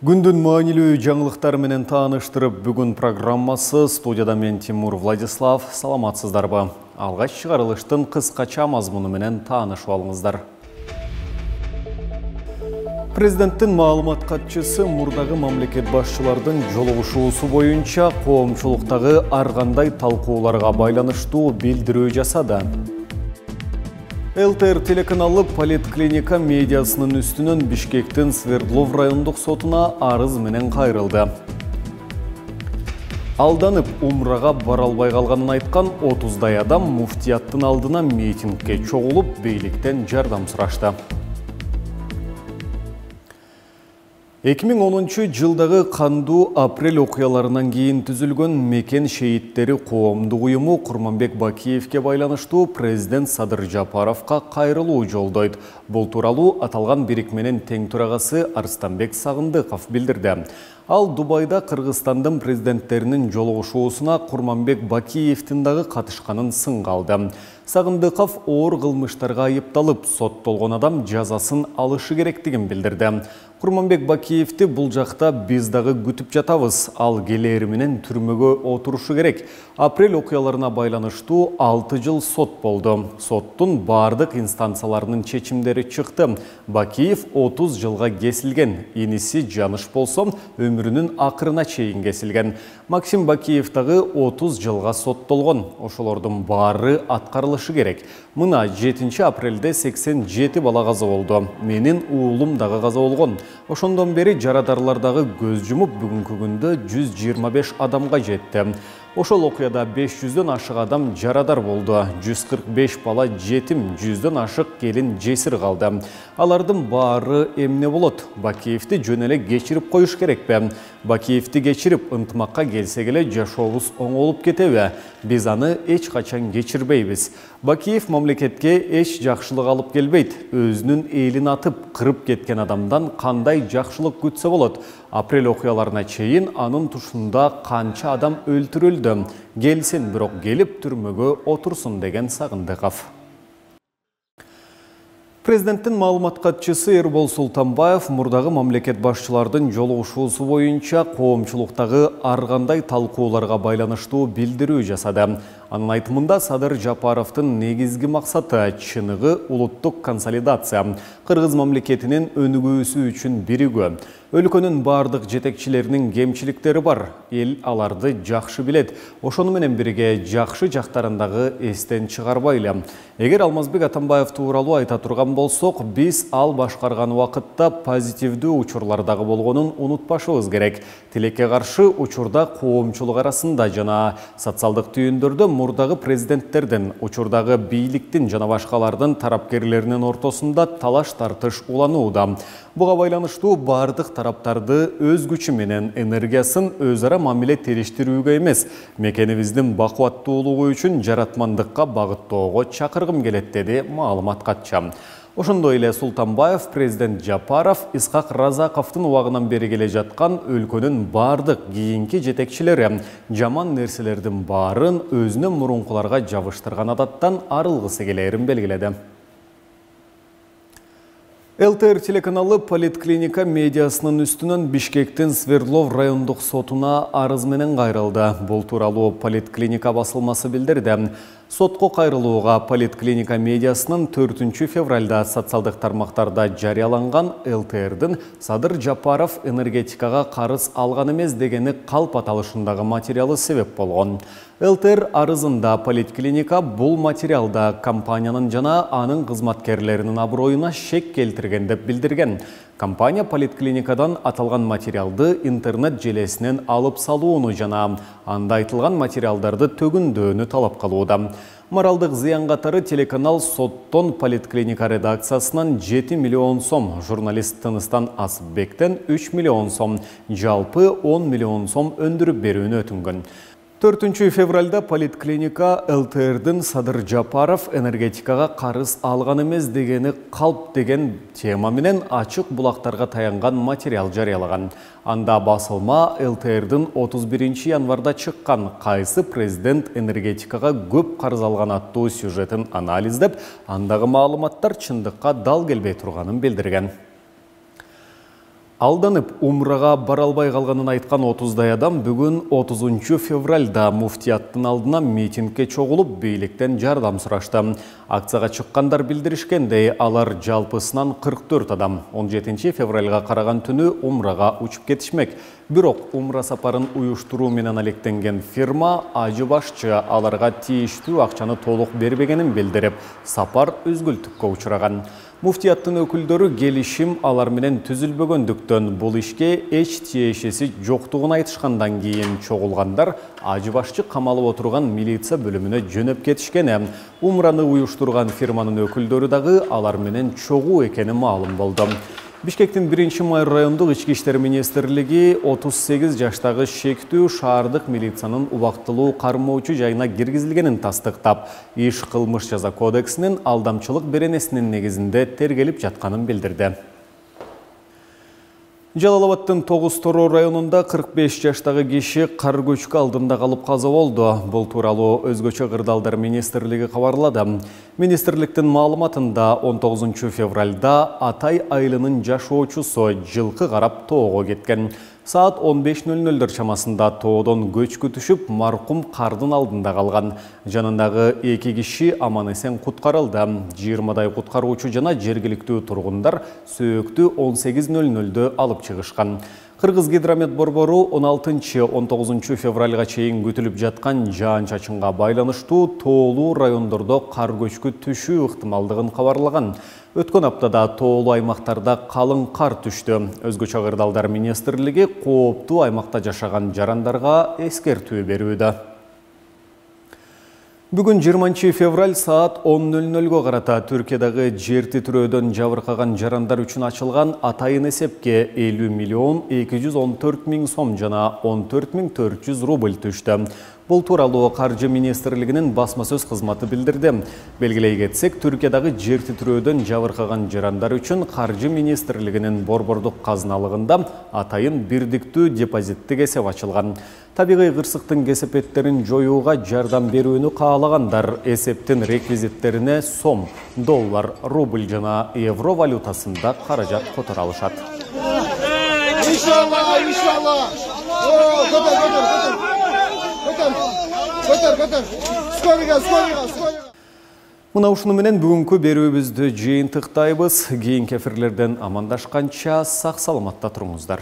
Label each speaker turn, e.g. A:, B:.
A: Күндүн маанилүү жаңылыктар менен тааныштырып, бүгүн программасы студияда мен Тимур Владислав. Саламатсыздарбы? Алгач чыгарылыштын кыскача мазмуну менен таанышып алыңыздар. Президенттин маалымат катчысы мурдагы мамлекет башчылардын жолугушуусу боюнча коомчулуктагы ар кандай талкууларга байланыштуу билдирүү жасады. ЛТР телеканалы Политклиника медиасынын үстүнөн Бишкектин Свердлов райондук сотуна арыз менен кайрылды. Алданып умрага бара албай калганын айткан 30дай адам муфтияттын алдына митингге чогулуп, бийликтен жардам сурашты. 2010 жылдагы кандуу апрель окуяларынан кийин түзүлгөн Мекен шейиттери коомдук уюму Курманбек Бакиевке байланыштуу президент Садыр Жапаровка кайрылуу жолдойт. Бул тууралуу аталган бирикменин тең турагасы Арстанбек Сагындыков билдирди. Ал Дубайда Кыргызстандын президенттеринин жолугушуусуна Курманбек Бакиевдин дагы катышканын сынга алды. Сагындыков оор кылмыштарга айыпталып, соттолгон адам жазасын алышы керектигин билдирди. Курманбек Бакиевди бул жакта биз дагы күтүп жатабыз. Ал келери менен түрмөгө отурушу керек. Апрель окуяларына байланыштуу 6 жыл сот болду. Соттун бардык инстанцияларынын чечимдери чыкты. Бакиев 30 жылга кесилген. Иниси Жаныш болсо өмүрүнүн акырына чейин кесилген. Максим Бакиев дагы 30 жылга соттолгон. Ошолордун баары аткарылышы керек. Мына 7 апрелде 87 бала каза болду. Менин уулум дагы каза болгон. Ошондон бери жарадарлардагы көз жумуп, бүгүнкү күндө 125 адамга жетти. Ошол окуяда 500дөн ашык адам жарадар болду. 145 бала жетим, 100дөн ашык келин жесир калды. Алардын баары эмне болот? Бакиевди жөн эле кечирип коюш керекпи? Бакиевди кечирип ынтымакка келсек эле жашообуз оңолуп кетеби? Биз аны эч качан кечирбейбиз. Бакиев мамлекетке эч жакшылык алып келбейт. Өзүнүн элин атып, кырып кеткен адамдан кандай жакшылык күтсө болот? Апрель окуяларына чейин анын тушунда канча адам өлтүрүлдү? Келсин, бирок келип түрмөгө отурсун деген Сагындыков. Президенттин маалымат катчысы Эрбол Султанбаев мурдагы мамлекет башчылардын жолугушуусу боюнча коомчулуктагы ар кандай талкууларга байланыштуу билдирүү жасады. Анын айтымында Садыр Жапаровдун негизги максаты чыныгы улуттук консолидация, Кыргыз мамлекетинин өнүгүүсү үчүн биригүү. Өлкөнүн бардык жетекчилеринин кемчиликтери бар, эл аларды жакшы билет. Ошону менен бирге жакшы жактарын дагы эстен чыгарбайлы. Эгер Алмазбек Атамбаев тууралуу айта турган болсок, биз ал башкарган убакытта позитивдүү учурлардагы болгонун унутпашыбыз керек. Тилекке каршы учурда коомчулук арасында жана социалдык түйүндөрдө мурдагы президенттердин, учурдагы бийликтин жана башкалардын тарапкерлеринин ортосунда талаш тартыш уланууда. Буга байланыштуу бардык тараптарды өз күчү менен энергиясын өз ара мамиле териштирүүгө эмес, мекенибиздин бакубаттуулугу үчүн жаратмандыкка багыттоого чакыргым келет, деди маалымат катчы. Ошондой эле Султанбаев президент Жапаров Исхак Разаковдун убагынан бери келе жаткан өлкөнүн бардык кийинки жетекчилери жаман нерселердин баарын өзүнөн мурункуларга жабыштырган адаттан арылгысы келерин белгиледи. ЛТР телеканалы Политклиника медиасынын үстүнөн Бишкектин Свердлов райондук сотуна арыз менен кайрылды. Бул тууралуу Политклиника басылмасы билдирди. Сотко кайрылууга Политклиника медиасынын 4 февралда социалдык тармактарда жарыяланган ЛТРдин Садыр Жапаров энергетикага карыз алган эмес дегени калп аталышындагы материалы себеп болгон. ЛТР арызында Политклиника бул материалда компаниянын жана анын кызматкерлеринин аброюна шек келтирген деп билдирген. Компания Политклиникадан аталган материалды интернет желесинен алып салууну жана анда айтылган материалдарды төгүндөөнү талап кылууда. Моралдык зыян катары телеканал соттон Политклиника редакциясынан 7 миллион сом, журналист Тыныстан Асыпбектен 3 миллион сом, жалпы 10 миллион сом өндүрүп берүүнү өтүнгөн. 4 февральда Политклиника ЛТРдин Садыр Жапаров энергетикага карыз алган эмес дегени калп деген тема менен ачык булактарга таянган материал жарыялаган. Анда басылма ЛТРдин 31 январда чыккан кайсы президент энергетикага көп карыз алган аттуу сюжетин анализдеп, андагы маалыматтар чындыкка дал келбей турганын билдирген. Алданып, умраға баралбай қалғанын айтқан 30-дай адам бүгін 30 февральда муфтияттың алдына митингке чоғылып, бейліктен жардам сұрашты. Акцияға шыққандар білдірішкендей, алар жалпысынан 44 адам. 17 февральға қараған түні умраға учып кетішмек. Бирок умра сапарын уюштуруу менен алектенген фирма ажы башчы аларга тийиштүү акчаны толук бербегенин билдирип, сапар үзгүлтүккө учураган. Муфтияттын өкүлдөрү келишим алар менен түзүлбөгөндүктөн бул ишке эч тиешеси жоктугун айтышкандан кийин чогулгандар ажы башчы камалып отурган милиция бөлүмүнө жөнөп кетишкен. Умраны уюштурган фирманын өкүлдөрү дагы алар менен чогуу экени маалым болду. Бишкектин 1-май райондук ички иштер министрлиги 38 жаштагы шектүү шаардык милициянын убактылуу кармоочу жайына киргизилгенин тастыктап, иш кылмыш жаза кодексинин алдамчылык беренесинин негизинде тергелип жатканын билдирди. Жалалабадтын Тогуз-Тороо районунда 45 жаштагы киши кар көчкү алдында калып каза болду. Бул тууралуу Өзгөчө кырдаалдар министрлиги кабарлады. Министрликтин маалыматында 19 февральда Атай айылынын жашоочусу жылкы карап тоого кеткен. Саат 15:00 чамасында тоодон көчкү түшүп, маркум кардын алдында калган. Жанындагы 2 киши аман-эсен куткарылды. 20дай куткаруучу жана жергиликтүү тургундар сөөктү 18:00 алып чыгышкан. Кыргыз гидромет борбору 16-19 февральга чейин күтүлүп жаткан жаан-чачынга байланыштуу тоолуу райондордо кар көчкү түшүү ыктымалдыгын кабарлаган. Өткөн аптада тоолуу аймактарда калың кар түштү. Өзгөчө кырдаалдар министрлиги кооптуу аймакта жашаган жарандарга эскертүү берүүдө. Бүгін 20 февраль саат 10:00 карата Түркиядагы жер титирөөдөн жабыркаган жарандар үчүн ачылган атайын эсепке 50,214,000 сом жана 14,400 рубль түштү. Бул тууралуу Каржы министрлигинин басма сөз кызматы билдирди. Белгилей кетсек, Түркиядагы жер титирөөдөн жабыркаган жарандар үчүн Каржы министрлигинин борбордук казыналыгында атайын бирдиктүү депозиттик эсеп ачылган. Табигый кырсыктын кесепеттерин жоюуга жардам берүүнү каалагандар эсептин реквизиттерине сом, доллар, рубль жана евро валютасында каражат которо алышат. Мына ушуну менен бүгүнкү берүүбүздү жыйынтыктайбыз. Кийинки эфирлерден амандашканча сак саламатта туруңуздар.